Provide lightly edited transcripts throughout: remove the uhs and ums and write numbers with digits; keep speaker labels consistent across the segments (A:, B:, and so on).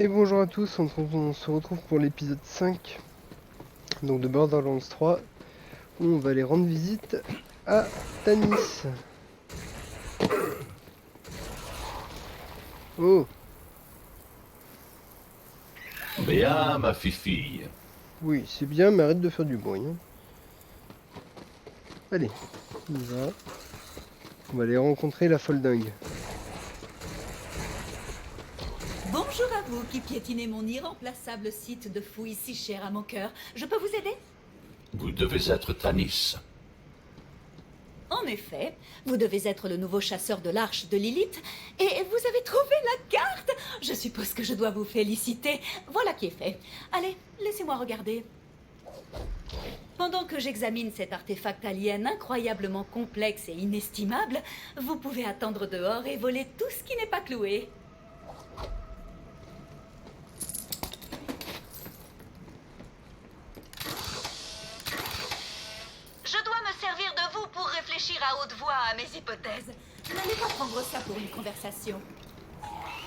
A: Et bonjour à tous, on se retrouve pour l'épisode 5 donc de Borderlands 3 où on va aller rendre visite à Tanis. Oh,
B: Bien, ma fifille.
A: oui, c'est bien, mais arrête de faire du bruit. Hein. Allez, on y va. On va aller rencontrer la folle dingue.
C: Bonjour à vous qui piétinez mon irremplaçable site de fouilles si cher à mon cœur. Je peux vous aider?
B: Vous devez être Tanis.
C: En effet, vous devez être le nouveau chasseur de l'arche de Lilith et vous avez trouvé la carte. Je suppose que je dois vous féliciter. Voilà qui est fait. Allez, laissez-moi regarder. Pendant que j'examine cet artefact alien incroyablement complexe et inestimable, vous pouvez attendre dehors et voler tout ce qui n'est pas cloué. Je dois me servir de vous pour réfléchir à haute voix à mes hypothèses. N'allez pas prendre ça pour une conversation.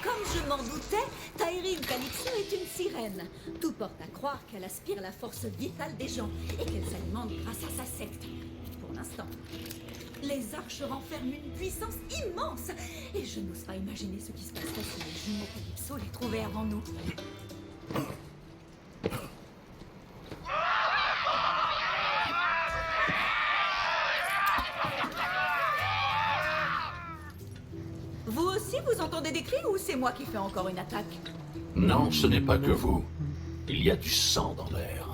C: Comme je m'en doutais, Tairine Calypso est une sirène. Tout porte à croire qu'elle aspire la force vitale des gens et qu'elle s'alimente grâce à sa secte. Pour l'instant. Les arches renferment une puissance immense et je n'ose pas imaginer ce qui se passerait si les jumeaux Calypso les trouvaient avant nous. Vous aussi, vous entendez des cris ou c'est moi qui fais encore une attaque?
B: Non, ce n'est pas que vous. Il y a du sang dans l'air.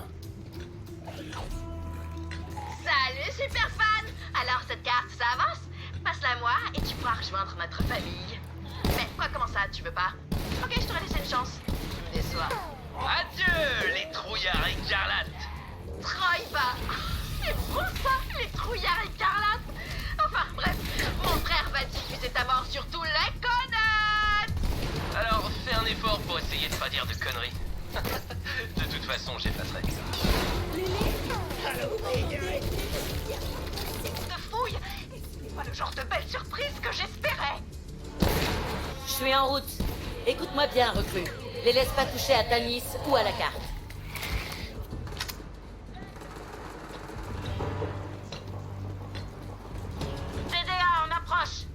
D: Salut super fan! Alors cette carte, ça avance? Passe-la moi et tu pourras rejoindre notre famille. Mais quoi, comment ça, tu veux pas? Ok, je t'aurais laissé une chance. Tu me déçois.
E: Adieu, les trouillards écarlates!
D: Troy pas! C'est beau ça, les trouillards écarlates! Enfin bref, mon frère va diffuser ta mort sur tous les connards!
E: Alors fais un effort pour essayer de pas dire de conneries. De toute façon, j'effacerai.
D: De fouille! Et ce n'est pas le genre de belle surprise que j'espérais!
F: Je suis en route. Écoute-moi bien, recrue. Les laisse pas toucher à Tanis ou à la carte.
D: TDA, on approche!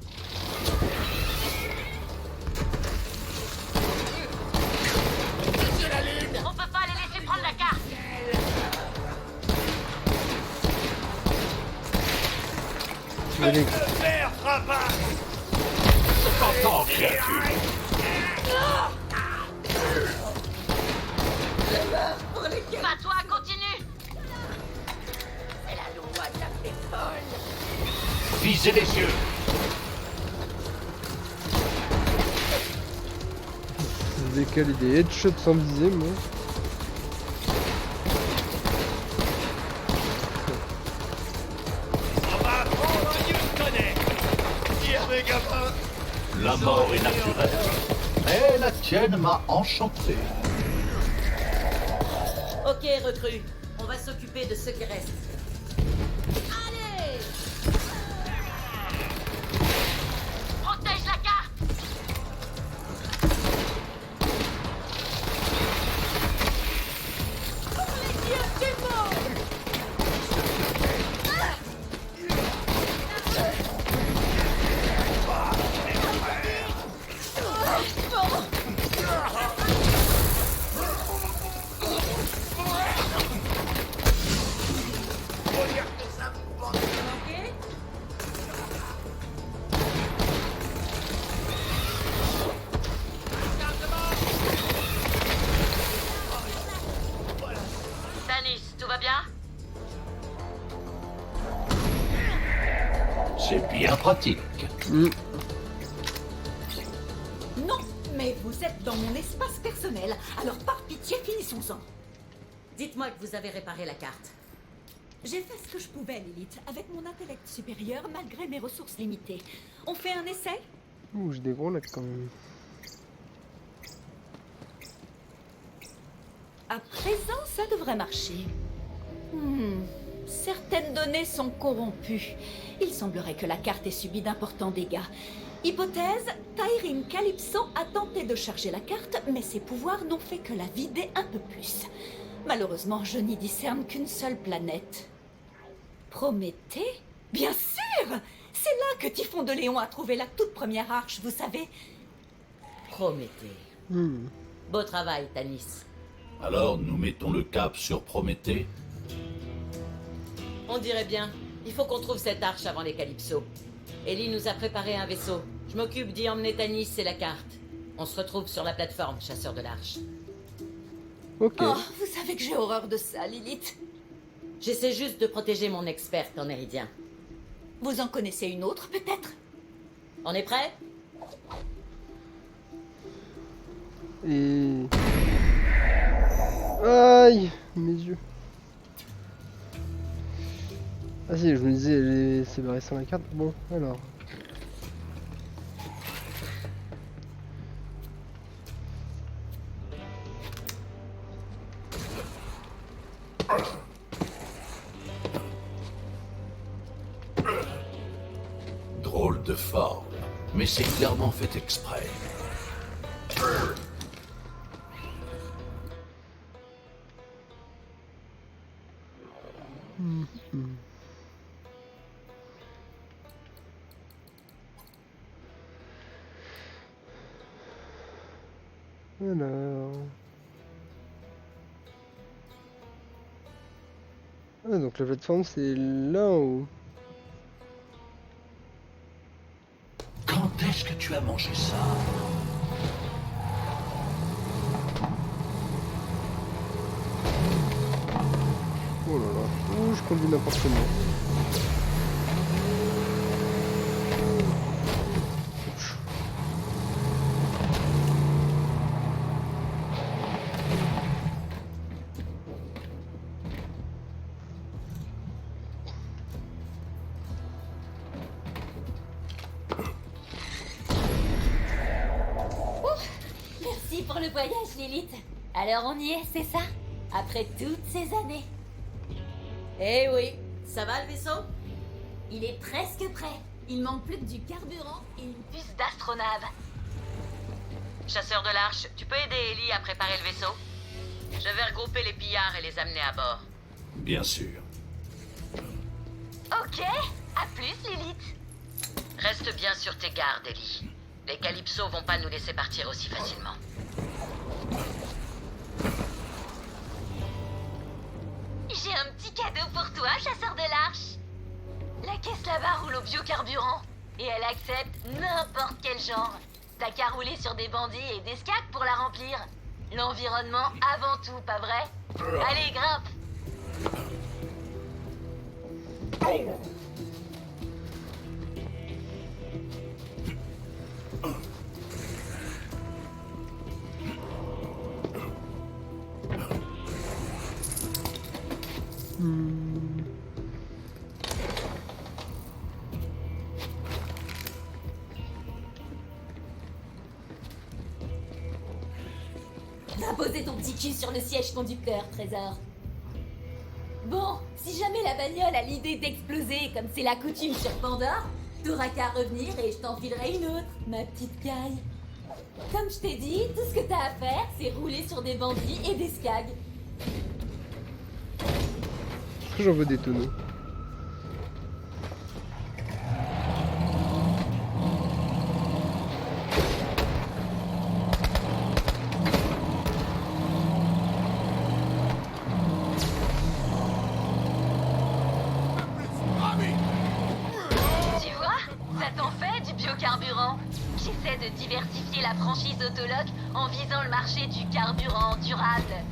D: On peut pas les laisser prendre la carte!
A: Allez,
B: T'entends, créature.
D: Pas toi, continue! C'est la loi de la paix folle!
B: Visez les yeux.
A: je décale des headshots sans viser, moi.
E: On va apprendre Dieu te connaît! Tire mes gamins!
B: La mort est naturelle. Mais la tienne m'a enchanté.
F: Ok, recrue. On va s'occuper de ce qui reste. Allez!
D: Protège la carte! Tanis, tout va bien?
B: C'est bien pratique.
C: Non, mais vous êtes dans mon espace personnel, alors par pitié, finissons-en.
F: Dites-moi que vous avez réparé la carte.
C: J'ai fait ce que je pouvais, Lilith, avec mon intellect supérieur, malgré mes ressources limitées. On fait un essai?
A: Ouh, j'ai des gros lacs quand même.
C: À présent, ça devrait marcher. Certaines données sont corrompues. Il semblerait que la carte ait subi d'importants dégâts. Hypothèse, Taïrim Calypso a tenté de charger la carte, mais ses pouvoirs n'ont fait que la vider un peu plus. Malheureusement, je n'y discerne qu'une seule planète. Prométhée? Bien sûr! C'est là que Typhon de Léon a trouvé la toute première arche, vous savez.
F: Prométhée. Beau travail, Tanis.
B: Alors, nous mettons le cap sur Prométhée.
F: On dirait bien. Il faut qu'on trouve cette arche avant les Calypso. Ellie nous a préparé un vaisseau. Je m'occupe d'y emmener Tanis et la carte. On se retrouve sur la plateforme, chasseur de l'arche.
A: Ok.
C: Oh, vous savez que j'ai horreur de ça, Lilith.
F: J'essaie juste de protéger mon experte en Méridien.
C: Vous en connaissez une autre, peut-être?
F: On est prêt?
A: Et... Aïe, mes yeux. Ah si, je me disais, elle s'est barrée sans la carte. Bon, alors.
B: Drôle de forme, mais c'est clairement fait exprès.
A: Alors... Ah, donc la plateforme c'est là en haut.
B: Quand est-ce que tu as mangé ça?
A: Oh là là. Ouh, je conduis n'importe comment.
C: Merci pour le voyage, Lilith. Alors on y est, c'est ça? Après toutes ces années.
F: Eh oui. Ça va le vaisseau?
C: Il est presque prêt. Il manque plus que du carburant et une puce d'astronave.
F: Chasseur de l'arche, tu peux aider Ellie à préparer le vaisseau? Je vais regrouper les pillards et les amener à bord.
B: Bien sûr.
C: Ok, à plus, Lilith.
F: Reste bien sur tes gardes, Ellie. Les Calypso vont pas nous laisser partir aussi facilement.
C: J'ai un petit cadeau pour toi, chasseur de l'arche. La caisse là-bas roule au biocarburant. Et elle accepte n'importe quel genre. T'as qu'à rouler sur des bandits et des skags pour la remplir. L'environnement avant tout, pas vrai? Allez, grimpe. Va poser ton petit cul sur le siège conducteur, trésor. Bon, si jamais la bagnole a l'idée d'exploser comme c'est la coutume sur Pandore, t'auras qu'à revenir et je t'en filerai une autre, ma petite caille. Comme je t'ai dit, tout ce que t'as à faire, c'est rouler sur des bandits et des skags.
A: J'en veux des tonneaux.
C: Tu vois, ça t'en fait du biocarburant. J'essaie de diversifier la franchise Autoloc en visant le marché du carburant durable.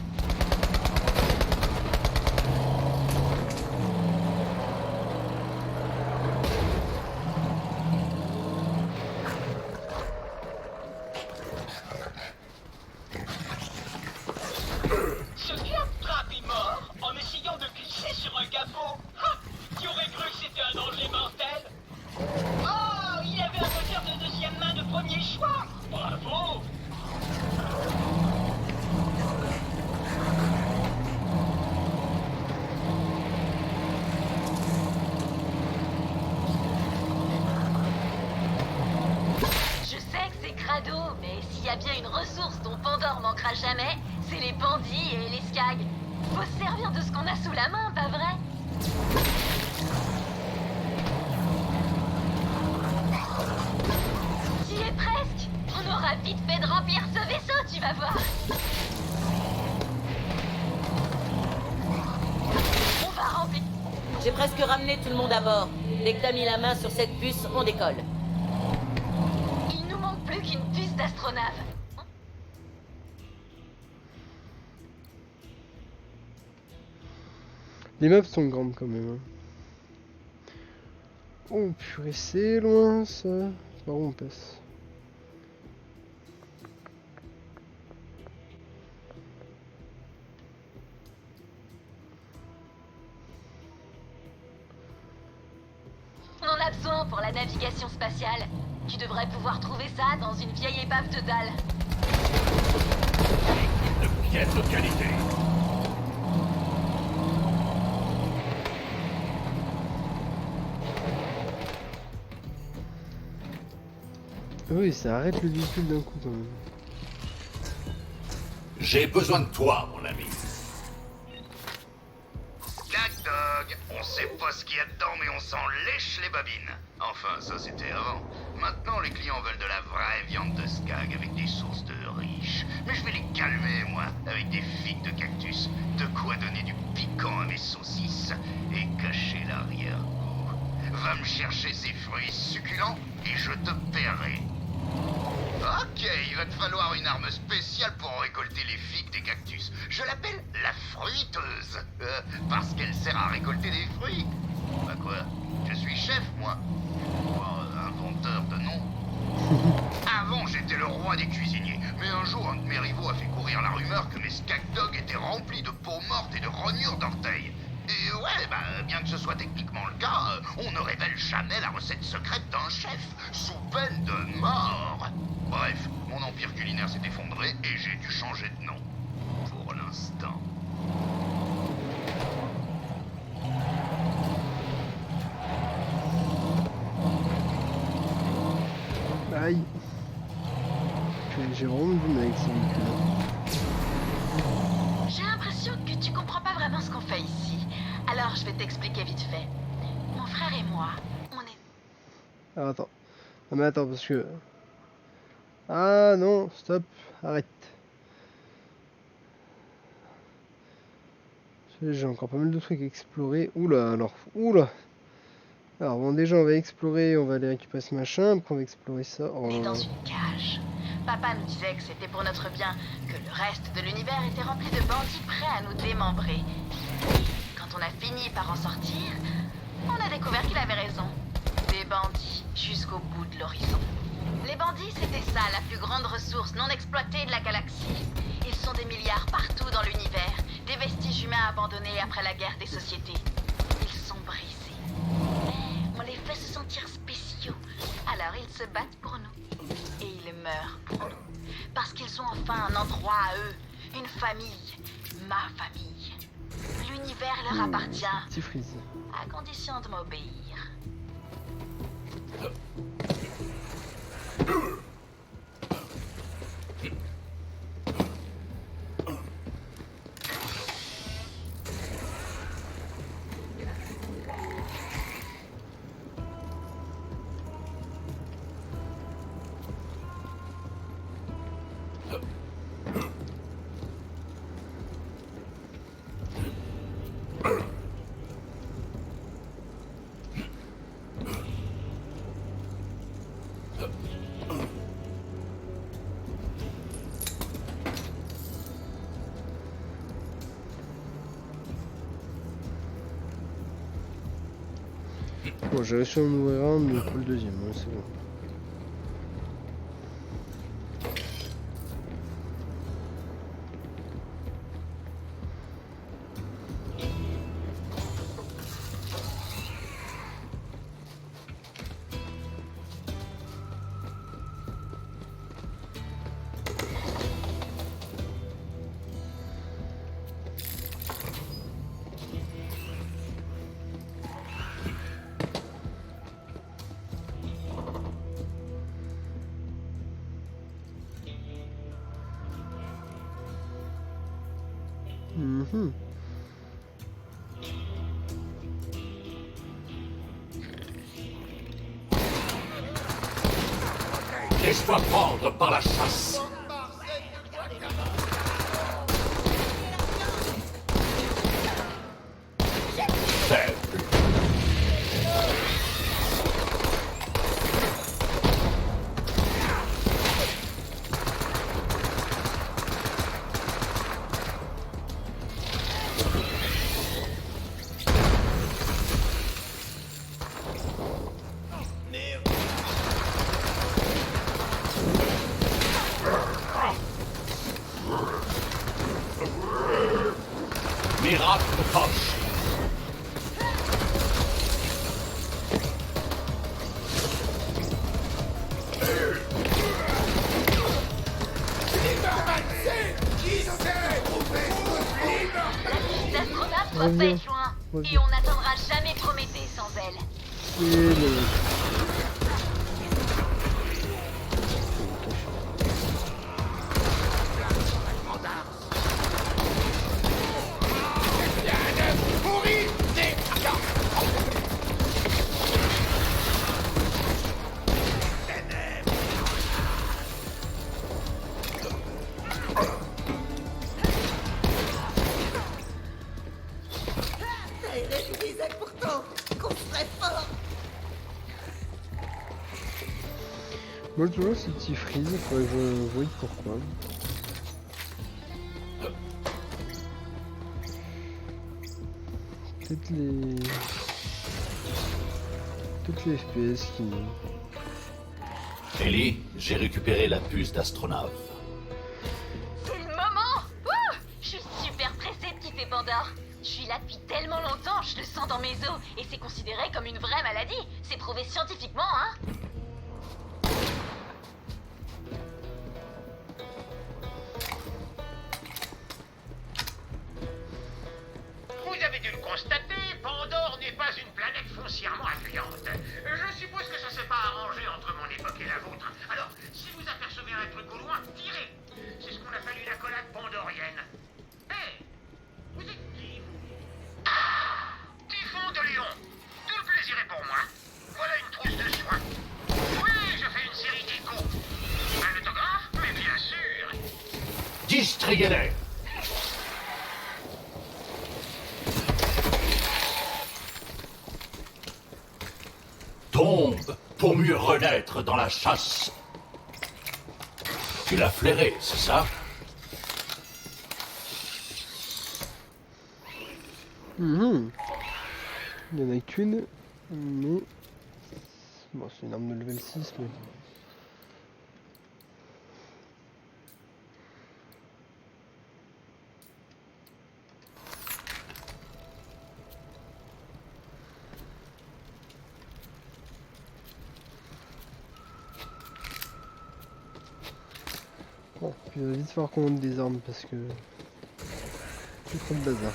E: Ce claptrap est mort en essayant de glisser sur un capot. Ha! Qui aurait cru que c'était un danger mortel? Oh, il avait un moteur de deuxième main de premier choix. Bravo!
C: mais s'il y a bien une ressource dont Pandore manquera jamais, c'est les bandits et les skags. Faut se servir de ce qu'on a sous la main, pas vrai? J'y es presque. On aura vite fait de remplir ce vaisseau, tu vas voir. On va remplir.
F: J'ai presque ramené tout le monde à bord. Dès que t'as mis la main sur cette puce, on décolle.
C: Il nous manque plus qu'une puce d'astronave.
A: Les maps sont grandes quand même. Hein. Oh purée, c'est loin ça. Par où on passe?
C: On en a besoin pour la navigation spatiale. Tu devrais pouvoir trouver ça dans une vieille épave de dalle.
B: De pièces de qualité.
A: Oui, ça arrête le véhicule d'un coup quand même.
B: J'ai besoin de toi, mon ami.
G: Skagdog, on sait pas ce qu'il y a dedans, mais on s'en lèche les babines. Enfin, ça c'était avant. Maintenant, les clients veulent de la vraie viande de skag avec des sauces de riches. Mais je vais les calmer, moi, avec des figues de cactus. De quoi donner du piquant à mes saucisses et cacher l'arrière-goût. Va me chercher ces fruits succulents et je te paierai. Ok, il va te falloir une arme spéciale pour récolter les figues des cactus. Je l'appelle la fruiteuse, parce qu'elle sert à récolter des fruits. Bah quoi, je suis chef, moi. Inventeur de nom. Avant, j'étais le roi des cuisiniers, mais un jour, un de mes rivaux a fait courir la rumeur que mes Skagdog étaient remplis de peau morte et de rognures d'orteils. Et ouais, bah, bien que ce soit techniquement le cas, on ne révèle jamais la recette secrète d'un chef, sous peine de mort. Bref, mon empire culinaire s'est effondré et j'ai dû changer de nom. Pour l'instant.
A: Aïe. J'ai vraiment du mal avec ces véhicules.
C: J'ai l'impression que tu comprends pas vraiment ce qu'on fait ici. Alors je vais t'expliquer vite fait. Mon frère et moi, on est...
A: Alors attends. Non mais attends parce que... Ah non, stop, arrête. J'ai encore pas mal de trucs à explorer. Oula, alors, oula. Alors bon, déjà on va explorer, on va aller récupérer ce machin, après on va explorer ça. Oh
C: On est
A: là
C: dans
A: là.
C: une cage. Papa nous disait que c'était pour notre bien, que le reste de l'univers était rempli de bandits prêts à nous démembrer. Et quand on a fini par en sortir, on a découvert qu'il avait raison. Des bandits jusqu'au bout de l'horizon. Les bandits, c'était ça, la plus grande ressource non exploitée de la galaxie. Ils sont des milliards partout dans l'univers, des vestiges humains abandonnés après la guerre des sociétés. Ils sont brisés. Mais on les fait se sentir spéciaux. Alors ils se battent pour nous. Et ils meurent pour nous. Parce qu'ils ont enfin un endroit à eux. Une famille. Ma famille. L'univers leur appartient.
A: Petit freeze.
C: À condition de m'obéir.
A: Bon, j'ai réussi à en ouvrir un, mais pas le deuxième, hein, c'est bon. Mhm.
B: Laisse-toi prendre par la chasse. Faible. Miracle de poche.
C: L'astronave doit pas
A: Reviens.
C: être loin.
A: Reviens.
C: Et on n'atteindra jamais Prométhée sans elle.
A: Et le...
C: Je disais pourtant qu'on serait fort.
A: Moi toujours ces petits freeze, faudrait que je voie pourquoi. Peut-être les... Peut-être les FPS qui...
B: Ellie, j'ai récupéré la puce d'astronave.
C: C'est le moment. Ouh, je suis super pressée de kiffer Pandore. Je suis là depuis tellement longtemps, je le sens dans mes os. Et c'est considéré comme une vraie maladie. C'est prouvé scientifiquement, hein.
E: Vous avez dû le constater, Pandore n'est pas une planète foncièrement accueillante. Je suppose que ça s'est pas arrangé entre mon époque et la vôtre. Alors, si vous apercevez un truc au loin, tirez. C'est ce qu'on appelle une accolade pandorienne. Hé, vous êtes qui, vous? Ah, Typhon de Léon. Tout le plaisir est pour moi. Voilà une trousse de soins. Oui, je fais une série d'échos. Un autographe? Mais bien sûr.
B: Distribuez-les. Tombe pour mieux renaître dans la chasse. Tu l'as flairé, c'est ça?
A: Mhm. Il y en a qu'une, mais... Bon, c'est une arme de level 6, mais... Bon, puis il va vite falloir qu'on monte des armes parce que... C'est trop de bazar.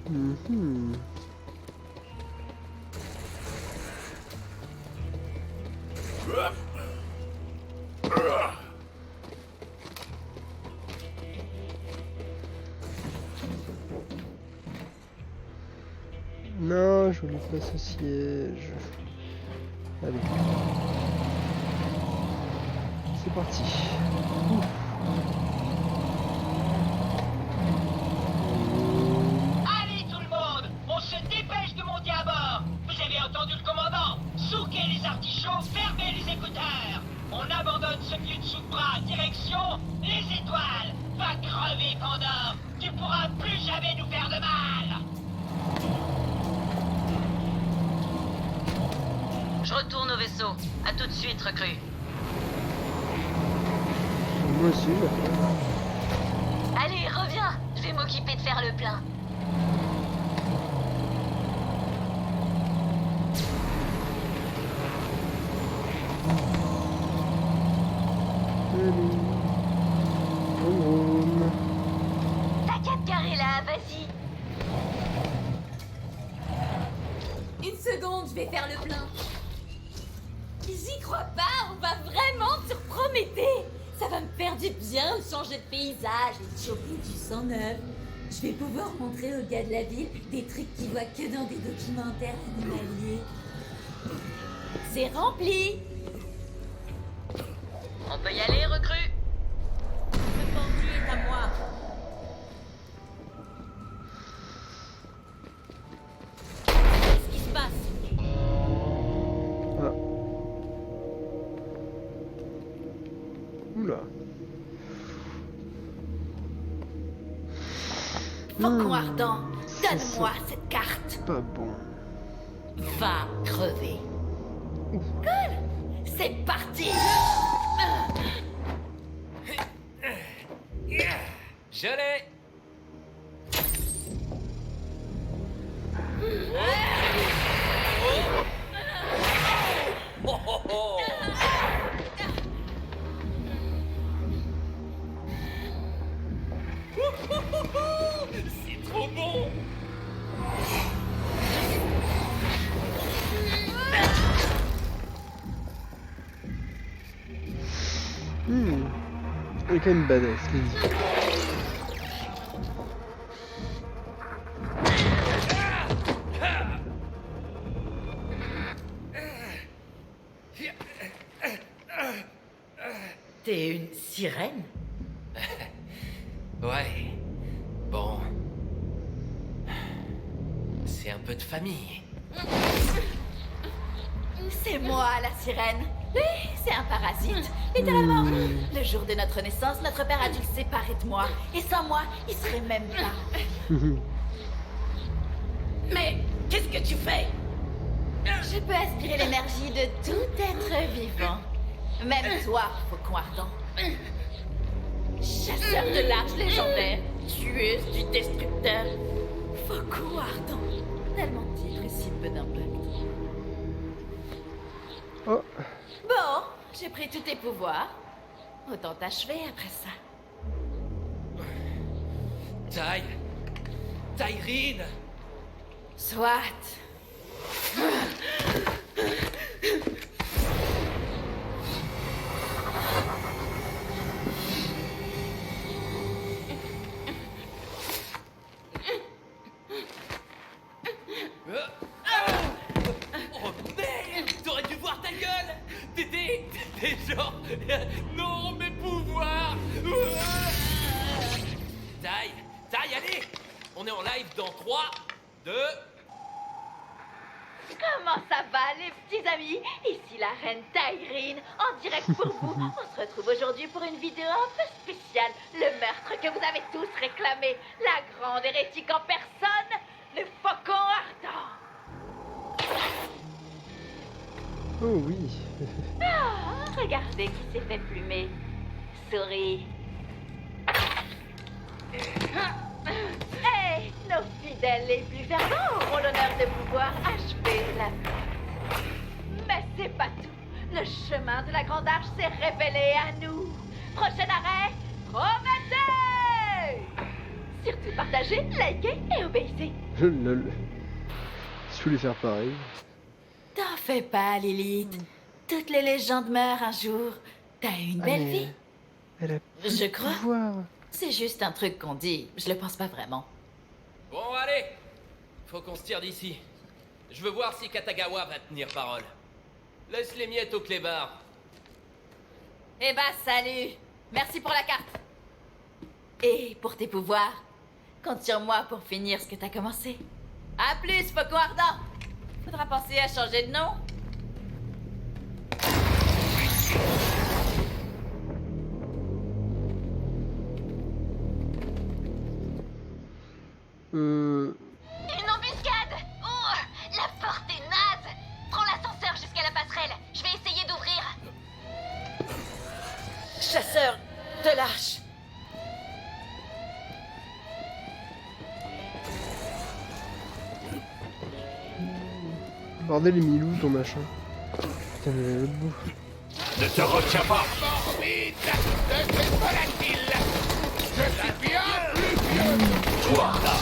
A: Mhm. Non, je voulais pas ce siège. Allez. C'est parti. Ouf.
E: Allez tout le monde, on se dépêche de monter à bord. Vous avez entendu le commandant? Souquez les artichauts, fermez les écouteurs. On abandonne ce vieux dessous de bras, direction les étoiles. Va crever, Pandore. Tu pourras plus jamais nous faire de mal.
F: Je retourne au vaisseau. À tout de suite, recrue.
A: Moi aussi, là.
C: Allez, reviens. Je vais m'occuper de faire le plein.
A: Salut. Vroom.
C: T'as 4 carrés là, vas-y. Une seconde, je vais faire le plein. J'y crois pas, on va vraiment sur Prométhée. Ça va me faire du bien de changer de paysage et de choper du sang neuf. Je vais pouvoir montrer aux gars de la ville des trucs qu'ils voient que dans des documentaires animaliers. C'est rempli.
F: On peut y aller, recrue. Ce pendu est à moi. Qu'est-ce qui se passe?
A: Ah. Oula.
C: Faucon ardent,
A: c'est
C: donne-moi
A: ça.
C: cette carte.
A: C'est pas bon.
F: Va crever.
C: C'est parti.
H: Je l'ai. Oh, oh, oh. C'est trop bon.
A: Il est quand même badass, Lily.
F: T'es une sirène?
H: Ouais. Bon. C'est un peu de famille.
C: C'est moi, la sirène. Lui, c'est un parasite. Littéralement. Le jour de notre naissance, notre père a dû le séparer de moi. Et sans moi, il serait même pas.
F: Mais qu'est-ce que tu fais?
C: Je peux aspirer l'énergie de tout être vivant. Même toi, Faucon ardent. Chasseur de large légendaire, tueuse du destructeur. Faucon ardent. Tellement de titres et si peu d'impact.
A: Oh.
C: Bon, j'ai pris tous tes pouvoirs. Autant t'achever après ça.
H: Tyreen.
C: Soit.
H: Oh merde! T'aurais dû voir ta gueule! T'étais genre... Non, mes pouvoirs! Taille, allez! On est en live dans 3, 2...
C: Comment ça va, les petits amis? Ici la reine Tyreen, en direct pour vous. On se retrouve aujourd'hui pour une vidéo un peu spéciale. Le meurtre que vous avez tous réclamé. La grande hérétique en personne, le Faucon ardent.
A: Oh oui.
C: Ah, regardez qui s'est fait plumer. Souris. Hey, nos fidèles les plus fervents auront l'honneur de pouvoir achever la fête. Mais c'est pas tout. Le chemin de la Grande Arche s'est révélé à nous. Prochain arrêt, Prométhée! Surtout partagez, likez et obéissez.
A: Lol. Si je voulais faire pareil.
C: T'en fais pas, Lilith. Toutes les légendes meurent un jour. T'as eu une belle
A: mais
C: vie.
A: Elle a plus
C: Je
A: de
C: crois.
A: pouvoir.
C: C'est juste un truc qu'on dit. Je le pense pas vraiment.
H: Bon, allez! Faut qu'on se tire d'ici. Je veux voir si Katagawa va tenir parole. Laisse les miettes au clébard.
C: Eh bah, salut. Merci pour la carte. Et pour tes pouvoirs. Compte sur moi pour finir ce que t'as commencé. À plus, Faucon ardent. Faudra penser à changer de nom.
D: Une embuscade! Oh, la porte est naze! Prends l'ascenseur jusqu'à la passerelle. Je vais essayer d'ouvrir.
F: Chasseur de l'arche.
A: Bordel, il est mis où ton machin? Putain, mais à l'autre bout.
B: Ne te retiens pas! Toi, là,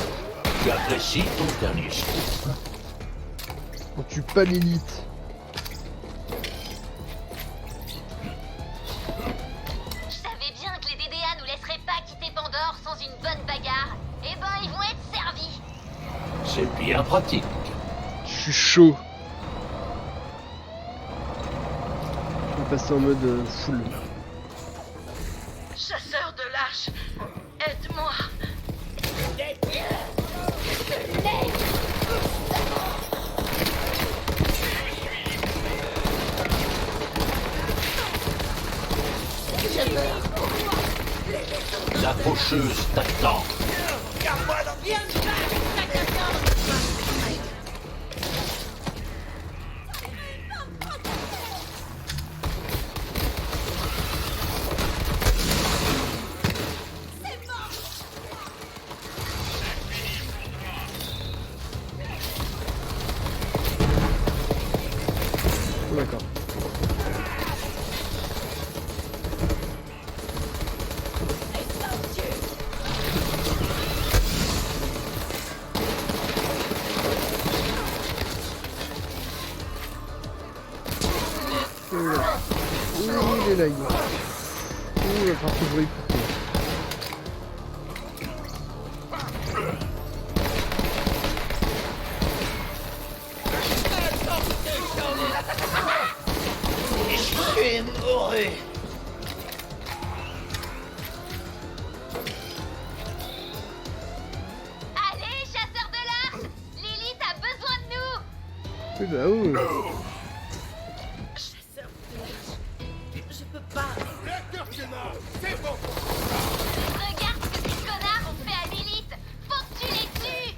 B: tu apprécies ton dernier souffle.
A: On tue pas l'élite.
D: Je savais bien que les DDA nous laisseraient pas quitter Pandore sans une bonne bagarre. Eh ben, ils vont être servis.
B: C'est bien pratique.
A: Je suis chaud. Je vais passer en mode full.
D: Chasseur de lâches, aide-moi.
B: La faucheuse t'attend.
A: Oh, d'accord. Il est là, il est. Ouh, là, par contre, je vais écouter.
D: Allez, chasseur de l'arche, Lilith a besoin de nous.
A: Oui, bah, oh.
F: Chasseur de lâche. Je peux pas.
D: Regarde ce que ces connards ont fait à Lilith. Faut que tu les tues.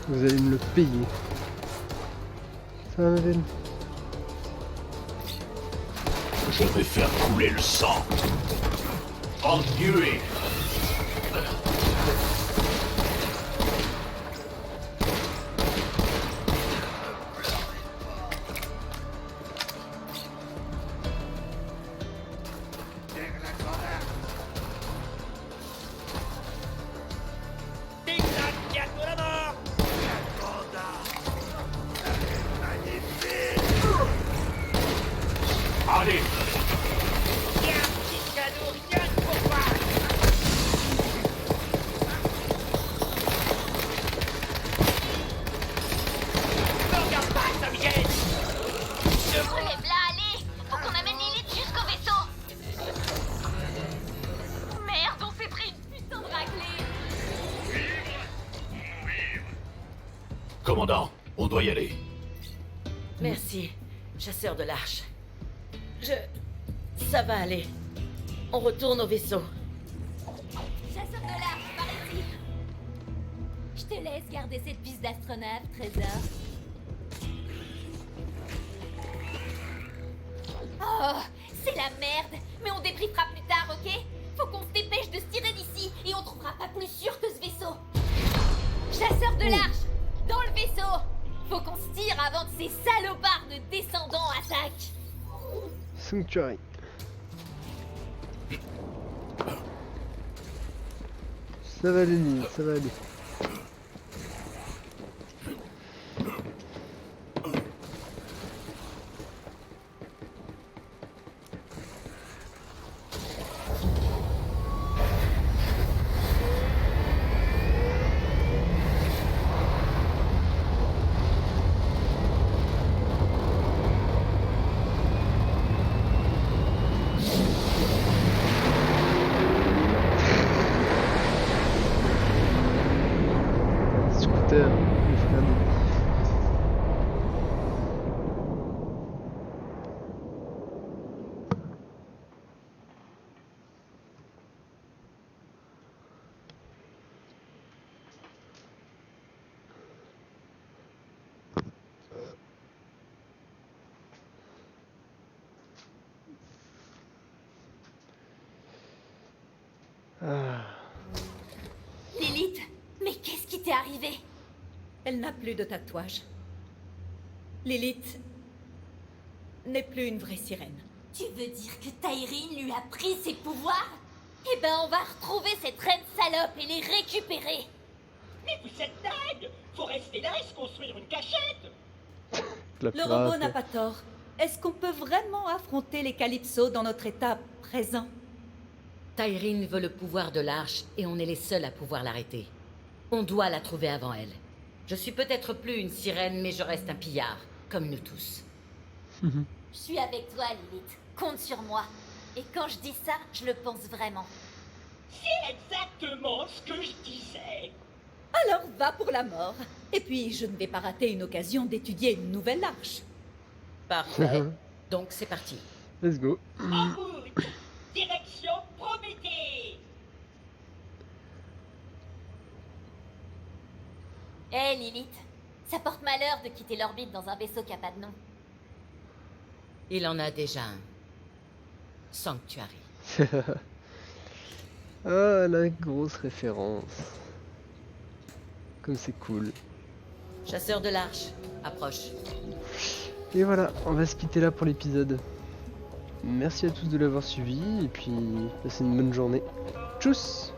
A: Vous allez me le payer. Ça va, Ven.
B: Je vais faire couler le sang. Endué. Allez,
D: Relève-la, allez. Faut qu'on amène Lilith jusqu'au vaisseau. Merde, on s'est pris une putain de raclée.
B: commandant, on doit y aller.
F: Merci, chasseur de l'arche. Ça va aller. On retourne au vaisseau.
C: Chasseur de l'arche, par ici. Je te laisse garder cette piste d'astronave, trésor. Oh, c'est la merde. Mais on débriefera plus tard, ok? Faut qu'on se dépêche de se tirer d'ici et on trouvera pas plus sûr que ce vaisseau. Chasseur de l'arche, dans le vaisseau. Faut qu'on se tire avant que ces salopards de descendants attaquent.
A: Sanctuary. Ça va aller, Lilith, ça va aller. Ah.
C: Lilith, mais qu'est-ce qui t'est arrivé?
I: Elle n'a plus de tatouage. Lilith n'est plus une vraie sirène.
C: Tu veux dire que Tyreen lui a pris ses pouvoirs? Eh ben, on va retrouver cette reine salope et les récupérer.
E: Mais vous êtes dingue! Faut rester là et se construire une cachette!
A: La
I: Le robot
A: pirate.
I: n'a pas tort. Est-ce qu'on peut vraiment affronter les Calypso dans notre état présent?
F: Tyreen veut le pouvoir de l'arche et on est les seuls à pouvoir l'arrêter. On doit la trouver avant elle. Je suis peut-être plus une sirène, mais je reste un pillard, comme nous tous.
C: Je suis avec toi, Lilith. Compte sur moi. Et quand je dis ça, je le pense vraiment.
E: C'est exactement ce que je disais!
I: Alors va pour la mort. Et puis, je ne vais pas rater une occasion d'étudier une nouvelle arche.
F: Parfait. Donc c'est parti.
A: Let's go.
E: En route! Direction Prométhée!
C: Hé, Lilith. Ça porte malheur de quitter l'orbite dans un vaisseau qui a pas de nom.
F: Il en a déjà un. Sanctuary.
A: Ah, la grosse référence. Comme c'est cool.
F: Chasseur de l'arche, approche.
A: Et voilà, on va se quitter là pour l'épisode. Merci à tous de l'avoir suivi et puis passez une bonne journée. Tchuss!